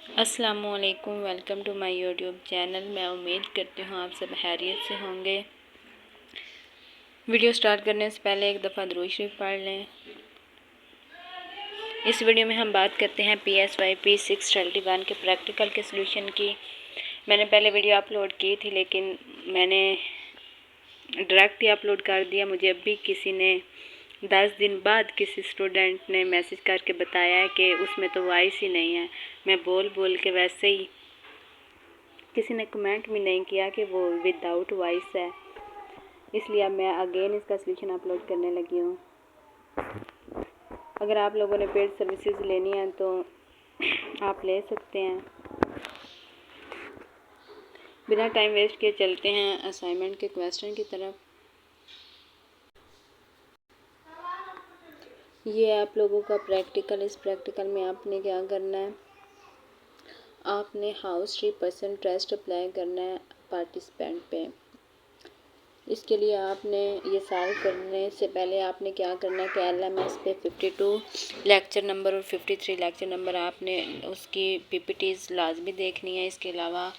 अस्सलामुअलैकुम, welcome to my YouTube channel. मैं उम्मीद करती हूँ आप सब खैरियत से होंगे। वीडियो स्टार्ट करने से पहले एक दफ़ा दुरूद शरीफ पढ़ लें। इस वीडियो में हम बात करते हैं PSY P621 के प्रैक्टिकल के सलूशन की। मैंने पहले वीडियो अपलोड की थी, लेकिन मैंने डायरेक्ट ही अपलोड कर दिया। मुझे अभी किसी ने 10 दिन बाद किसी स्टूडेंट ने मैसेज करके बताया है कि उसमें तो वॉइस ही नहीं है। मैं बोल बोल के वैसे ही, किसी ने कमेंट भी नहीं किया कि वो विदाउट वॉइस है, इसलिए अब मैं अगेन इसका सलूशन अपलोड करने लगी हूँ। अगर आप लोगों ने पेड सर्विसेज लेनी है तो आप ले सकते हैं। बिना टाइम वेस्ट किए चलते हैं असाइनमेंट के क्वेश्चन की तरफ। ये आप लोगों का प्रैक्टिकल। इस प्रैक्टिकल में आपने क्या करना है, आपने हाउस 3% ट्रस्ट अप्लाई करना है पार्टिसिपेंट पे। इसके लिए आपने ये सॉल्व करने से पहले आपने क्या करना है कि LMS पे 52 लेक्चर नंबर और 53 लेक्चर नंबर आपने उसकी PPTs लाजमी देखनी है। इसके अलावा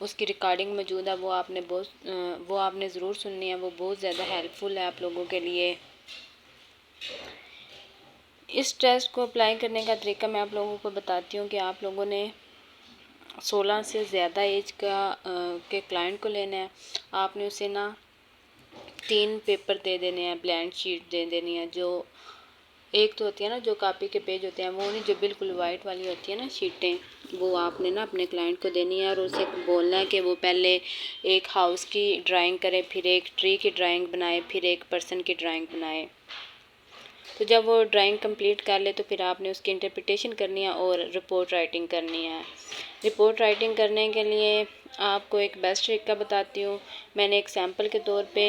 उसकी रिकॉर्डिंग मौजूद है, वो आपने ज़रूर सुननी है। वो बहुत ज़्यादा हेल्पफुल है आप लोगों के लिए। इस टेस्ट को अप्लाई करने का तरीका मैं आप लोगों को बताती हूँ कि आप लोगों ने 16 से ज़्यादा एज के क्लाइंट को लेना है। आपने उसे ना 3 पेपर दे देने हैं, ब्लैंक शीट दे देनी है। जो एक तो होती है ना, जो कॉपी के पेज होते हैं, वो नहीं, जो बिल्कुल वाइट वाली होती है ना शीटें, वो आपने ना अपने क्लाइंट को देनी है और उसे बोलना है कि वो पहले एक हाउस की ड्राइंग करे, फिर एक ट्री की ड्राइंग बनाए, फिर एक पर्सन की ड्राइंग बनाए। तो जब वो ड्राइंग कंप्लीट कर ले तो फिर आपने उसकी इंटरप्रिटेशन करनी है और रिपोर्ट राइटिंग करनी है। रिपोर्ट राइटिंग करने के लिए आपको एक बेस्ट तरीका बताती हूँ। मैंने एक सैम्पल के तौर पे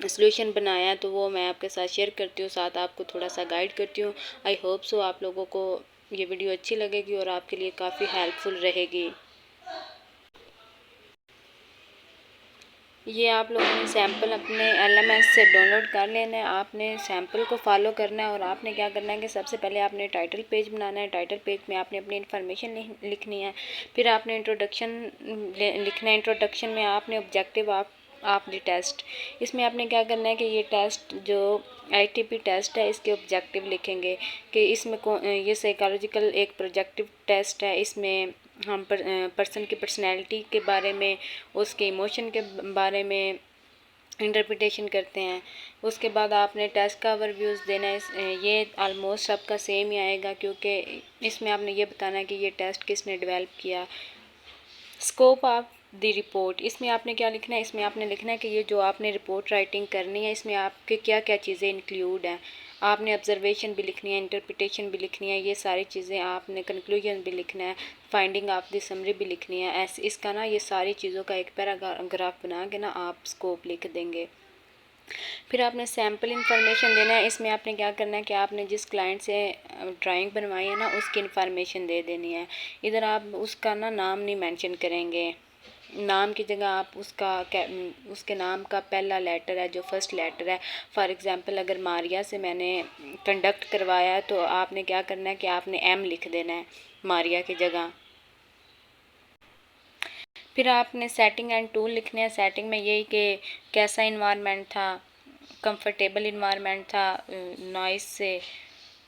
सॉल्यूशन बनाया है, तो वो मैं आपके साथ शेयर करती हूँ, साथ आपको थोड़ा सा गाइड करती हूँ। आई होप सो आप लोगों को ये वीडियो अच्छी लगेगी और आपके लिए काफ़ी हेल्पफुल रहेगी। ये आप लोगों ने सैम्पल अपने LMS से डाउनलोड कर लेना है। आपने सैम्पल को फॉलो करना है और आपने क्या करना है कि सबसे पहले आपने टाइटल पेज बनाना है। टाइटल पेज में आपने अपनी इन्फॉर्मेशन लिखनी है। फिर आपने इंट्रोडक्शन लिखना है। इंट्रोडक्शन में आपने ऑब्जेक्टिव ऑफ द टेस्ट, इसमें आपने क्या करना है कि ये टेस्ट जो ITP टेस्ट है, इसके ऑब्जेक्टिव लिखेंगे कि इसमें ये साइकोलॉजिकल एक प्रोजेक्टिव टेस्ट है। इसमें हम पर्सन की पर्सनैलिटी के बारे में, उसके इमोशन के बारे में इंटरप्रिटेशन करते हैं। उसके बाद आपने टेस्ट का ओवरव्यूज़ देना है। ये ऑलमोस्ट सबका सेम ही आएगा, क्योंकि इसमें आपने ये बताना है कि ये टेस्ट किसने डेवलप किया। स्कोप ऑफ द रिपोर्ट, इसमें आपने क्या लिखना है, इसमें आपने लिखना है कि ये जो आपने रिपोर्ट राइटिंग करनी है, इसमें आपके क्या क्या चीज़ें इंक्लूड हैं। आपने ऑब्जर्वेशन भी लिखनी है, इंटरप्रिटेशन भी लिखनी है, ये सारी चीज़ें आपने, कंक्लूजन भी लिखना है, फाइंडिंग ऑफ द समरी भी लिखनी है। ऐसे इसका ना ये सारी चीज़ों का एक पैराग्राफ बना के ना आप स्कोप लिख देंगे। फिर आपने सैम्पल इंफॉर्मेशन देना है। इसमें आपने क्या करना है कि आपने जिस क्लाइंट से ड्राइंग बनवाई है ना, उसकी इन्फॉर्मेशन दे देनी है। इधर आप उसका ना नाम नहीं मेंशन करेंगे। नाम की जगह आप उसके नाम का पहला लेटर है, जो फर्स्ट लेटर है। फॉर एग्ज़ाम्पल अगर मारिया से मैंने कंडक्ट करवाया है, तो आपने क्या करना है कि आपने M लिख देना है मारिया की जगह। फिर आपने सेटिंग एंड टूल लिखने हैं। सेटिंग में यही कि कैसा इन्वायरमेंट था, कंफर्टेबल इन्वायरमेंट था, नॉइस से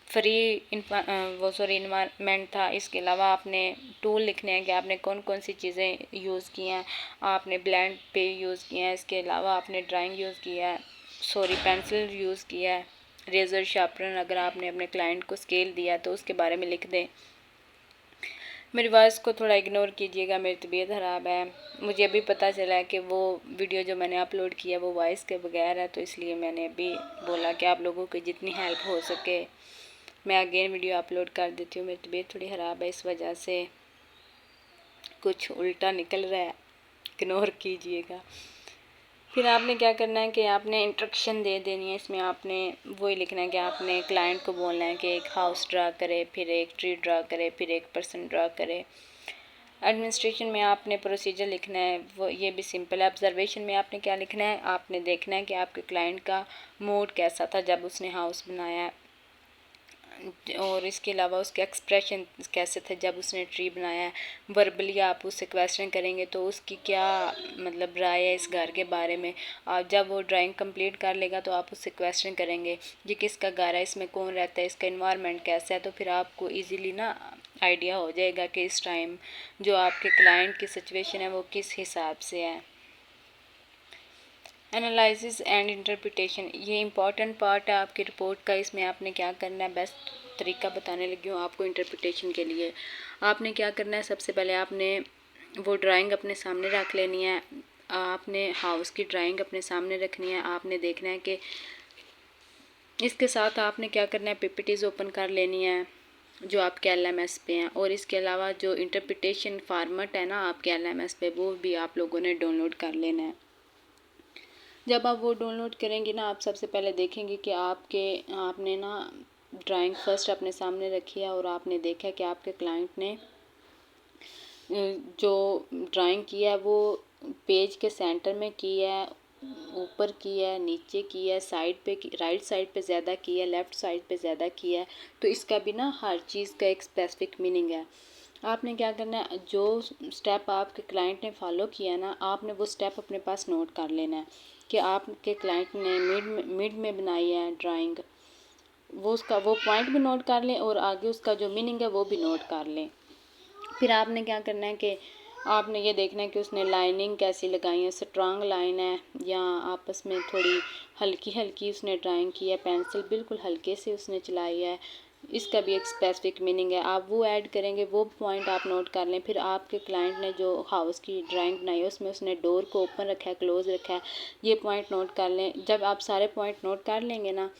फ्री इन्वायरमेंट था। इसके अलावा आपने टूल लिखने हैं कि आपने कौन कौन सी चीज़ें यूज़ की हैं। आपने ब्लेंड पे यूज़ किया है, इसके अलावा आपने ड्राइंग यूज़ किया है, पेंसिल यूज़ किया है, रेज़र, शार्पनर। अगर आपने अपने क्लाइंट को स्केल दिया तो उसके बारे में लिख दें। मेरी वॉइस को थोड़ा इग्नोर कीजिएगा, मेरी तबीयत ख़राब है। मुझे अभी पता चला है कि वो वीडियो जो मैंने अपलोड किया वो वॉइस के बगैर है, तो इसलिए मैंने अभी बोला कि आप लोगों की जितनी हेल्प हो सके मैं अगेन वीडियो अपलोड कर देती हूँ। मेरी तबीयत थोड़ी ख़राब है, इस वजह से कुछ उल्टा निकल रहा है, इग्नोर कीजिएगा। फिर आपने क्या करना है कि आपने इंस्ट्रक्शन दे देनी है। इसमें आपने वही लिखना है कि आपने क्लाइंट को बोलना है कि एक हाउस ड्रा करे, फिर एक ट्री ड्रा करे, फिर एक पर्सन ड्रा करे। एडमिनिस्ट्रेशन में आपने प्रोसीजर लिखना है, वो ये भी सिंपल है। ऑब्जर्वेशन में आपने क्या लिखना है, आपने देखना है कि आपके क्लाइंट का मूड कैसा था जब उसने हाउस बनाया। और इसके अलावा उसके एक्सप्रेशन कैसे थे जब उसने ट्री बनाया है। वर्बली आप उससे क्वेश्चन करेंगे तो उसकी क्या मतलब राय है इस घर के बारे में। और जब वो ड्राइंग कंप्लीट कर लेगा तो आप उससे क्वेश्चन करेंगे ये किसका घर है, इसमें कौन रहता है, इसका इन्वायरमेंट कैसा है। तो फिर आपको इजीली ना आइडिया हो जाएगा कि इस टाइम जो आपके क्लाइंट की सिचुएशन है वो किस हिसाब से है। एनालिसिस एंड इंटरप्रिटेशन ये इंपॉर्टेंट पार्ट है आपकी रिपोर्ट का। इसमें आपने क्या करना है, बेस्ट तरीका बताने लगी हूँ आपको इंटरप्रिटेशन के लिए। आपने क्या करना है, सबसे पहले आपने वो ड्राइंग अपने सामने रख लेनी है। आपने हाउस की ड्राइंग अपने सामने रखनी है। आपने देखना है कि इसके साथ आपने क्या करना है, पीपीटीज ओपन कर लेनी है जो आपके एलएमएस पे हैं। और इसके अलावा जो इंटरप्रिटेशन फॉर्मेट है ना आपके एलएमएस पे, वो भी आप लोगों ने डाउनलोड कर लेना है। जब आप वो डाउनलोड करेंगे ना, आप सबसे पहले देखेंगे कि आपने ना ड्राइंग फर्स्ट अपने सामने रखी है और आपने देखा कि आपके क्लाइंट ने जो ड्राइंग की है वो पेज के सेंटर में की है, ऊपर की है, नीचे की है, साइड पे की, राइट साइड पे ज़्यादा की है, लेफ़्ट साइड पे ज़्यादा की है। तो इसका भी ना हर चीज़ का एक स्पेसिफिक मीनिंग है। आपने क्या करना है, जो स्टेप आपके क्लाइंट ने फॉलो किया ना, आपने वो स्टेप अपने पास नोट कर लेना है कि आपके क्लाइंट ने मिड में बनाई है ड्राइंग। वो उसका वो पॉइंट भी नोट कर लें और आगे उसका जो मीनिंग है वो भी नोट कर लें। फिर आपने क्या करना है कि आपने ये देखना है कि उसने लाइनिंग कैसी लगाई है, स्ट्रांग लाइन है या आपस में थोड़ी हल्की हल्की उसने ड्राइंग की है, पेंसिल बिल्कुल हल्के से उसने चलाई है। इसका भी एक स्पेसिफिक मीनिंग है। आप वो ऐड करेंगे, वो पॉइंट आप नोट कर लें। फिर आपके क्लाइंट ने जो हाउस की ड्राइंग बनाई है उसमें उसने डोर को ओपन रखा है, क्लोज रखा है, ये पॉइंट नोट कर लें। जब आप सारे पॉइंट नोट कर लेंगे ना,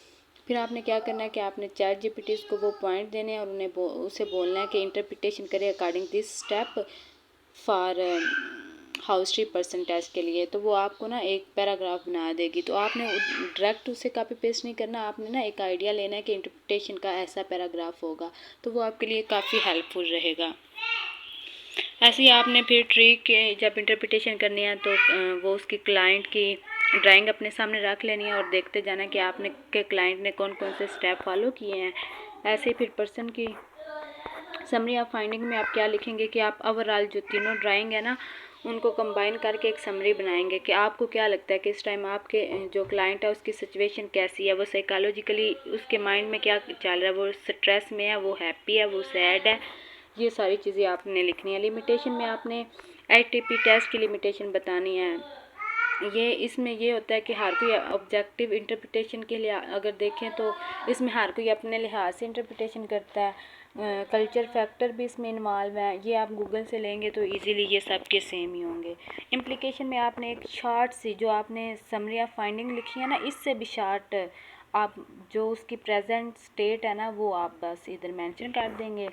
फिर आपने क्या करना है कि आपने चैट जीपीटी को वो पॉइंट देने हैं और उन्हें उसे बोलना है कि इंटरप्रिटेशन करे according this step for house tree percentage के लिए। तो वो आपको ना एक पैराग्राफ बना देगी। तो आपने डायरेक्ट उसे कॉपी पेस्ट नहीं करना, आपने ना एक आइडिया लेना है कि इंटरप्रिटेशन का ऐसा पैराग्राफ होगा, तो वो आपके लिए काफ़ी हेल्पफुल रहेगा। ऐसे ही आपने फिर ट्री के जब इंटरप्रिटेशन करनी है तो वो उसकी क्लाइंट की ड्राइंग अपने सामने रख लेनी है और देखते जाना कि आपने के क्लाइंट ने कौन कौन से स्टेप फॉलो किए हैं। ऐसे ही फिर पर्सन की समरी ऑफ फाइंडिंग में आप क्या लिखेंगे कि आप ओवरऑल जो तीनों ड्राइंग है ना उनको कंबाइन करके एक समरी बनाएंगे कि आपको क्या लगता है कि इस टाइम आपके जो क्लाइंट है उसकी सिचुएशन कैसी है, वो साइकोलॉजिकली उसके माइंड में क्या चल रहा है, वो स्ट्रेस में है, वो हैप्पी है, वो सैड है। ये सारी चीज़ें आपने लिखनी है। लिमिटेशन में आपने एचटीपी टेस्ट की लिमिटेशन बतानी है। ये इसमें ये होता है कि हर कोई ऑब्जेक्टिव इंटरप्रिटेशन के लिए अगर देखें तो इसमें हर कोई अपने लिहाज से इंटरप्रिटेशन करता है। कल्चर फैक्टर भी इसमें इन्वॉल्व है। ये आप गूगल से लेंगे तो इजीली ये सब के सेम ही होंगे। इम्प्लीकेशन में आपने एक शार्ट सी जो आपने समरी ऑफ फाइंडिंग लिखी है ना, इससे भी शार्ट आप जो उसकी प्रेजेंट स्टेट है ना वो आप बस इधर मेंशन कर देंगे।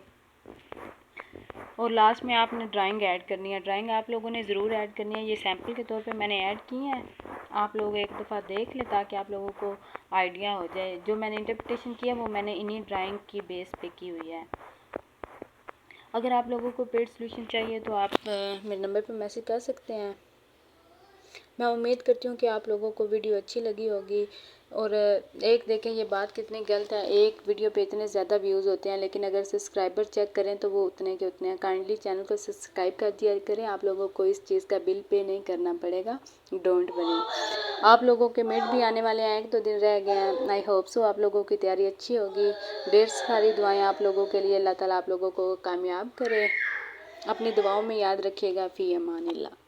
और लास्ट में आपने ड्राइंग ऐड करनी है। ड्राइंग आप लोगों ने ज़रूर ऐड करनी है। ये सैम्पल के तौर पे मैंने ऐड की है, आप लोग एक दफ़ा देख लें ताकि आप लोगों को आइडिया हो जाए। जो मैंने इंटरप्रिटेशन किया वो मैंने इन्हीं ड्राइंग की बेस पे की हुई है। अगर आप लोगों को पेड सोल्यूशन चाहिए तो आप मेरे नंबर पे मैसेज कर सकते हैं। मैं उम्मीद करती हूँ कि आप लोगों को वीडियो अच्छी लगी होगी। और एक देखें ये बात कितनी गलत है, एक वीडियो पे इतने ज़्यादा व्यूज़ होते हैं लेकिन अगर सब्सक्राइबर चेक करें तो वो उतने के उतने हैं। काइंडली चैनल को सब्सक्राइब कर दिया करें, आप लोगों को इस चीज़ का बिल पे नहीं करना पड़ेगा, डोंट वरी। आप लोगों के मिड भी आने वाले हैं, 1-2 दिन रह गए हैं। आई होप सो आप लोगों की तैयारी अच्छी होगी। ढेर सारी दुआएँ आप लोगों के लिए। अल्लाह ताला आप लोगों को कामयाब करे। अपनी दुआओं में याद रखिएगा। फ़ी अमानिल्लाह।